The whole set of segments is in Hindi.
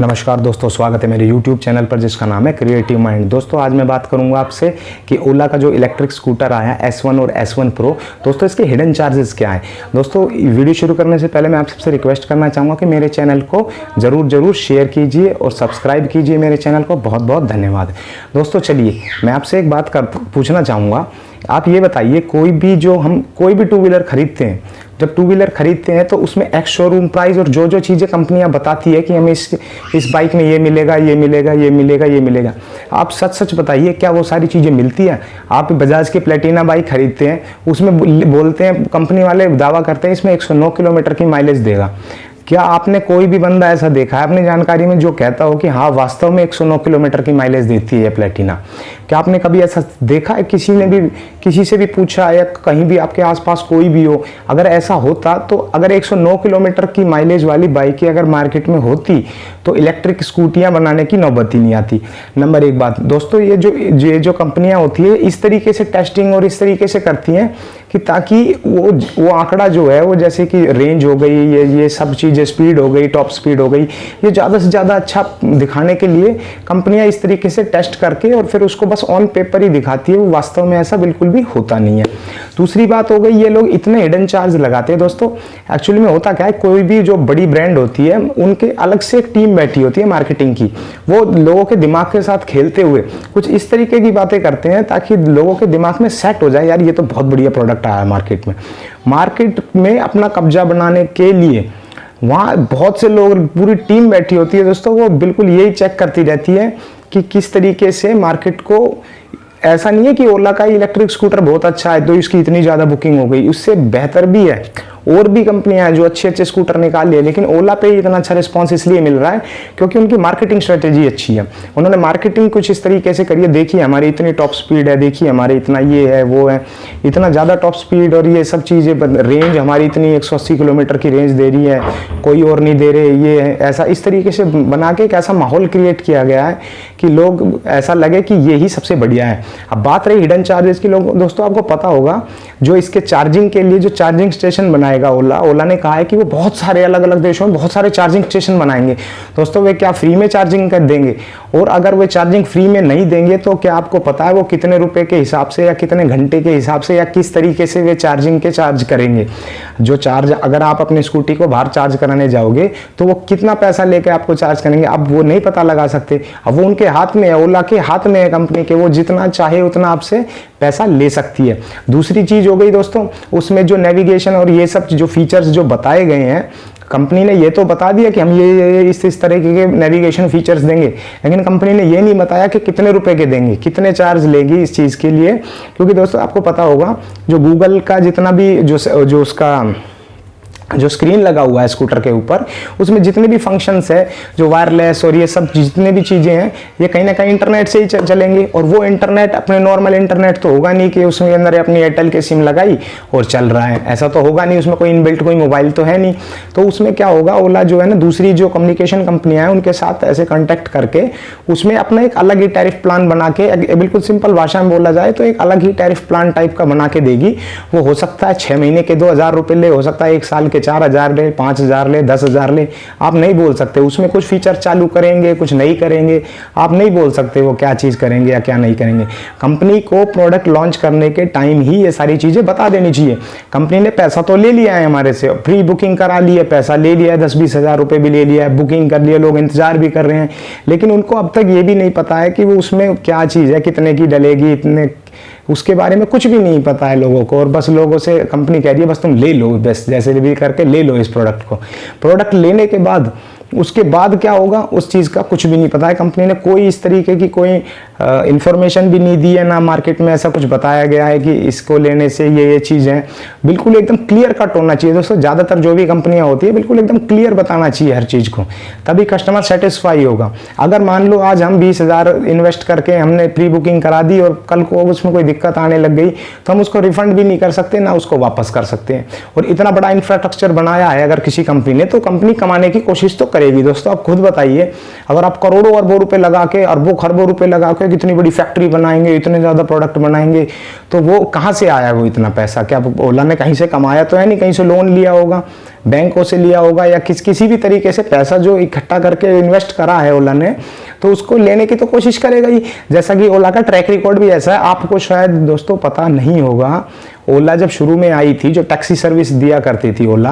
नमस्कार दोस्तों, स्वागत है मेरे YouTube चैनल पर जिसका नाम है क्रिएटिव माइंड। दोस्तों आज मैं बात करूंगा आपसे कि ओला का जो इलेक्ट्रिक स्कूटर आया S1 और S1 Pro, दोस्तों इसके हिडन चार्जेस क्या हैं। दोस्तों वीडियो शुरू करने से पहले मैं आप सबसे रिक्वेस्ट करना चाहूँगा कि मेरे चैनल को ज़रूर शेयर कीजिए और सब्सक्राइब कीजिए मेरे चैनल को। बहुत बहुत धन्यवाद। दोस्तों चलिए मैं आपसे एक बात पूछना चाहूँगा। आप ये बताइए, कोई भी टू व्हीलर खरीदते हैं, जब टू व्हीलर खरीदते हैं तो उसमें एक्स शोरूम प्राइस और जो चीज़ें कंपनियां बताती है कि हमें इस बाइक में ये मिलेगा, ये मिलेगा, ये मिलेगा, ये मिलेगा, आप सच बताइए क्या वो सारी चीज़ें मिलती हैं। आप बजाज की प्लेटिना बाइक खरीदते हैं, उसमें बोलते हैं, कंपनी वाले दावा करते हैं इसमें 109 किलोमीटर की माइलेज देगा। क्या आपने कोई भी बंदा ऐसा देखा है अपनी जानकारी में जो कहता हो कि हाँ वास्तव में 109 किलोमीटर की माइलेज देती है प्लेटिना? क्या आपने कभी ऐसा देखा है? किसी से भी पूछा या कहीं भी आपके आसपास कोई भी हो, अगर ऐसा होता तो अगर 109 किलोमीटर की माइलेज वाली बाइकें अगर मार्केट में होती तो इलेक्ट्रिक स्कूटियां बनाने की नौबत ही नहीं आती। नंबर एक बात दोस्तों, ये जो कंपनियां होती है इस तरीके से टेस्टिंग और इस तरीके से करती हैं कि ताकि वो आंकड़ा जो है वो जैसे कि रेंज हो गई, ये सब चीज़ें, स्पीड हो गई, टॉप स्पीड हो गई, ये ज़्यादा से ज़्यादा अच्छा दिखाने के लिए कंपनियां इस तरीके से टेस्ट करके और फिर उसको बस ऑन पेपर ही दिखाती है। वो वास्तव में ऐसा बिल्कुल भी होता नहीं है। दूसरी बात हो गई, ये लोग इतने हिडन चार्ज लगाते हैं। दोस्तों एक्चुअली में होता क्या है, कोई भी जो बड़ी ब्रांड होती है उनके अलग से एक टीम बैठी होती है मार्केटिंग की। वो लोगों के दिमाग के साथ खेलते हुए कुछ इस तरीके की बातें करते हैं ताकि लोगों के दिमाग में सेट हो जाए, यार ये तो बहुत बढ़िया प्रोडक्ट आया है मार्केट में अपना कब्जा बनाने के लिए वहाँ बहुत से लोग, पूरी टीम बैठी होती है। दोस्तों वो बिल्कुल यही चेक करती रहती है कि किस तरीके से मार्केट को, ऐसा नहीं है कि ओला का इलेक्ट्रिक स्कूटर बहुत अच्छा है तो इसकी इतनी ज़्यादा बुकिंग हो गई, उससे बेहतर भी है। और भी कंपनियां हैं जो अच्छे स्कूटर निकाल लिए, लेकिन ओला पे इतना अच्छा रिस्पांस इसलिए मिल रहा है क्योंकि उनकी मार्केटिंग स्ट्रेटेजी अच्छी है। उन्होंने मार्केटिंग कुछ इस तरीके से करी है, देखिए हमारी इतनी टॉप स्पीड है, देखिए हमारे इतना ये है वो है, इतना ज़्यादा टॉप स्पीड और ये सब चीज़ें, रेंज हमारी इतनी 180 किलोमीटर की रेंज दे रही है, कोई और नहीं दे रहे, ये है ऐसा। इस तरीके से बना के एक ऐसा माहौल क्रिएट किया गया है कि लोग ऐसा लगे कि यही सबसे बढ़िया है। अब बात रही हिडन चार्जेस की, लोग दोस्तों आपको पता होगा जो इसके चार्जिंग के लिए जो चार्जिंग स्टेशन बनाएगा ओला ने कहा है कि वो बहुत सारे अलग अलग देशों में बहुत सारे चार्जिंग स्टेशन बनाएंगे। दोस्तों वे क्या फ्री में चार्जिंग कर देंगे? और अगर वे चार्जिंग फ्री में नहीं देंगे तो क्या आपको पता है वो कितने रुपए के हिसाब से या कितने घंटे के हिसाब से या किस तरीके से वे चार्जिंग के चार्ज करेंगे? जो चार्ज, अगर आप अपनी स्कूटी को बाहर चार्ज कराने जाओगे तो वो कितना पैसा लेके आपको चार्ज करेंगे, आप वो नहीं पता लगा सकते। अब वो उनके हाथ में है, ओला के हाथ में है कंपनी के, वो जितना चाहे उतना आपसे पैसा ले सकती है। दूसरी चीज हो गई दोस्तों, उसमें जो नेविगेशन और ये सब जो फीचर्स जो बताए गए हैं, कंपनी ने ये तो बता दिया कि हम ये इस तरह के नेविगेशन फीचर्स देंगे, लेकिन कंपनी ने ये नहीं बताया कि कितने रुपए के देंगे, कितने चार्ज लेगी इस चीज़ के लिए। क्योंकि दोस्तों आपको पता होगा जो गूगल का जितना भी जो उसका जो स्क्रीन लगा हुआ है स्कूटर के ऊपर, उसमें जितने भी फंक्शंस है, जो वायरलेस और ये सब जितने भी चीज़ें हैं, ये कहीं ना कहीं इंटरनेट से ही चलेंगे। और वो इंटरनेट अपने नॉर्मल इंटरनेट तो होगा नहीं कि उसमें अंदर अपनी एयरटेल की सिम लगाई और चल रहा है, ऐसा तो होगा नहीं। उसमें कोई इनबिल्ट कोई मोबाइल तो है नहीं। तो उसमें क्या होगा, ओला जो है ना, दूसरी जो कम्युनिकेशन कंपनियां हैं उनके साथ ऐसे कॉन्टैक्ट करके उसमें अपना एक अलग ही टैरिफ प्लान बना के, बिल्कुल सिंपल भाषा में बोला जाए तो एक अलग ही टैरिफ प्लान टाइप का बना के देगी। वो हो सकता है 6 महीने के 2000 रुपये ले, हो सकता है 1 साल के 4000 ले, 5000 ले, 10,000 ले, आप नहीं बोल सकते। उसमें कुछ फीचर चालू करेंगे, कुछ नहीं करेंगे, आप नहीं बोल सकते वो क्या चीज़ करेंगे या क्या नहीं करेंगे। कंपनी को प्रोडक्ट लॉन्च करने के टाइम ही ये सारी चीज़ें बता देनी चाहिए। कंपनी ने पैसा तो ले लिया है हमारे से, प्री बुकिंग करा ली है, पैसा ले लिया है, 10-20 हज़ार रुपये भी ले लिया है, बुकिंग कर लिया, लोग इंतजार भी कर रहे हैं, लेकिन उनको अब तक ये भी नहीं पता है कि वो उसमें क्या चीज़ है, कितने की डलेगी, इतने, उसके बारे में कुछ भी नहीं पता है लोगों को। और बस लोगों से कंपनी कह रही है बस तुम ले लो, बस जैसे भी करके ले लो इस प्रोडक्ट को। प्रोडक्ट लेने के बाद उसके बाद क्या होगा उस चीज़ का कुछ भी नहीं पता है। कंपनी ने कोई इस तरीके की कोई इंफॉर्मेशन भी नहीं दी है, ना मार्केट में ऐसा कुछ बताया गया है कि इसको लेने से ये चीज़ है। बिल्कुल एकदम क्लियर कट होना चाहिए दोस्तों। ज़्यादातर जो भी कंपनियां होती है बिल्कुल एकदम क्लियर बताना चाहिए हर चीज़ को, तभी कस्टमर सेटिस्फाई होगा। अगर मान लो आज हम 20,000 इन्वेस्ट करके हमने प्री बुकिंग करा दी और कल को उसमें कोई दिक्कत आने लग गई तो हम उसको रिफंड भी नहीं कर सकते, ना उसको वापस कर सकते हैं। और इतना बड़ा इंफ्रास्ट्रक्चर बनाया है अगर किसी कंपनी ने, तो कंपनी कमाने की कोशिश तो करेगी। दोस्तों आप खुद बताइए, अगर आप करोड़ों अरबों रुपए लगा के, अरबों खरबों रुपए लगा के कितनी बड़ी फैक्ट्री बनाएंगे, इतने ज़्यादा प्रोडक्ट बनाएंगे। तो वो कहाँ से आया वो इतना पैसा? क्या ओला ने कहीं से कमाया तो है नहीं, कहीं से लोन लिया होगा, बैंकों से लिया होगा, या किसी भी तरीके से पैसा जो इकट्ठा करके इन्वेस्ट करा है ओला ने, तो उसको लेने की तो कोशिश करेगा ही। जैसा कि ओला का ट्रैक रिकॉर्ड भी ऐसा है। आपको शायद दोस्तों पता नहीं होगा, ओला जब शुरू में आई थी, जो टैक्सी सर्विस दिया करती थी ओला,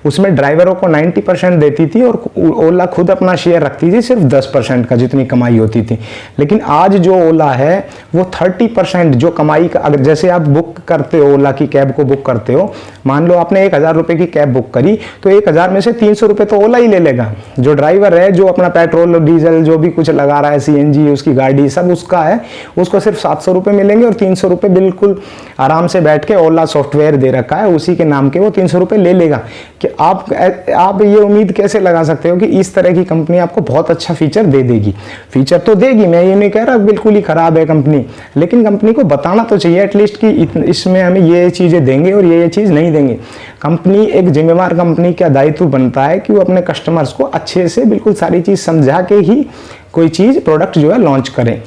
उसमें ड्राइवरों को 90% देती थी और ओला खुद अपना शेयर रखती थी सिर्फ 10% का, जितनी कमाई होती थी। लेकिन आज जो ओला है वो 30% जो कमाई का, अगर जैसे आप बुक करते हो ओला की कैब को बुक करते हो, मान लो आपने 1000 रुपये की कैब बुक करी, तो 1000 में से 300 रुपये तो ओला ही ले लेगा। जो ड्राइवर है, जो अपना पेट्रोल डीजल जो भी कुछ लगा रहा है, CNG उसकी गाड़ी सब उसका है, उसको सिर्फ 700 रुपये मिलेंगे और 300 रुपये बिल्कुल आराम से बैठ के ओला सॉफ्टवेयर दे रखा है उसी के नाम के, वो 300 रुपये ले लेगा। कि आप ये उम्मीद कैसे लगा सकते हो कि इस तरह की कंपनी आपको बहुत अच्छा फीचर दे देगी? फीचर तो देगी, मैं ये नहीं कह रहा बिल्कुल ही खराब है कंपनी, लेकिन कंपनी को बताना तो चाहिए एटलीस्ट कि इसमें हमें ये चीज़ें देंगे और ये चीज़ नहीं देंगे। कंपनी, एक जिम्मेवार कंपनी का दायित्व बनता है कि वो अपने कस्टमर्स को अच्छे से बिल्कुल सारी चीज़ समझा के ही कोई चीज़ प्रोडक्ट जो है लॉन्च करें।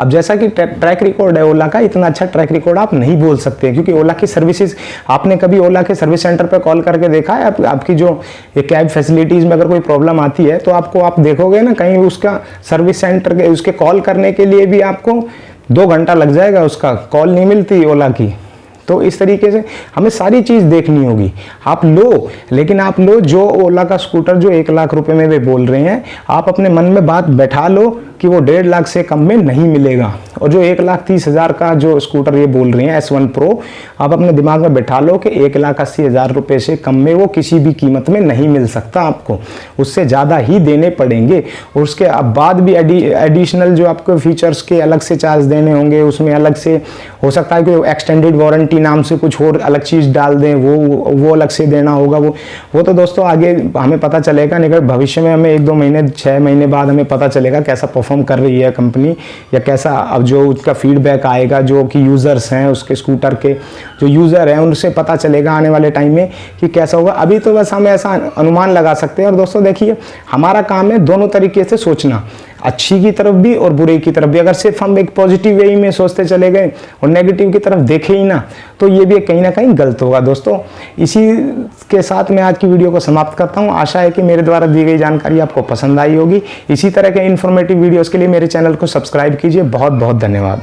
अब जैसा कि ट्रैक रिकॉर्ड है ओला का, इतना अच्छा ट्रैक रिकॉर्ड आप नहीं बोल सकते, क्योंकि ओला की सर्विसेज, आपने कभी ओला के सर्विस सेंटर पर कॉल करके देखा है? आपकी जो ये कैब फैसिलिटीज़ में अगर कोई प्रॉब्लम आती है तो आप देखोगे ना, कहीं उसका सर्विस सेंटर के उसके कॉल करने के लिए भी आपको 2 घंटा लग जाएगा, उसका कॉल नहीं मिलती ओला की। तो इस तरीके से हमें सारी चीज़ देखनी होगी। आप लो, लेकिन आप लो जो ओला का स्कूटर जो 1 लाख रुपए में वे बोल रहे हैं, आप अपने मन में बात बैठा लो कि वो 1.5 लाख से कम में नहीं मिलेगा। और जो 1,30,000 का जो स्कूटर ये बोल रहे हैं S1 Pro, आप अपने दिमाग में बैठा लो कि 1,80,000 रुपये से कम में वो किसी भी कीमत में नहीं मिल सकता आपको, उससे ज़्यादा ही देने पड़ेंगे। और उसके बाद भी एडिशनल जो आपको फीचर्स के अलग से चार्ज देने होंगे, उसमें अलग से हो सकता है कि एक्सटेंडेड वारंटी नाम से कुछ और अलग चीज़ डाल दें, वो अलग से देना होगा। वो तो दोस्तों आगे हमें पता चलेगा, निकट भविष्य में हमें 1-2 महीने 6 महीने बाद हमें पता चलेगा कैसा परफॉर्म कर रही है कंपनी, या कैसा अब जो उसका फीडबैक आएगा, जो कि यूज़र्स हैं उसके स्कूटर के जो यूज़र हैं उनसे पता चलेगा आने वाले टाइम में कि कैसा होगा। अभी तो बस हम ऐसा अनुमान लगा सकते हैं। और दोस्तों देखिए, हमारा काम है दोनों तरीके से सोचना, अच्छी की तरफ भी और बुरे की तरफ भी। अगर सिर्फ हम एक पॉजिटिव वे में सोचते चले गए और नेगेटिव की तरफ देखे ही ना, तो ये भी कहीं ना कहीं गलत होगा। दोस्तों इसी के साथ मैं आज की वीडियो को समाप्त करता हूँ। आशा है कि मेरे द्वारा दी गई जानकारी आपको पसंद आई होगी। इसी तरह के इन्फॉर्मेटिव वीडियोस के लिए मेरे चैनल को सब्सक्राइब कीजिए। बहुत बहुत धन्यवाद।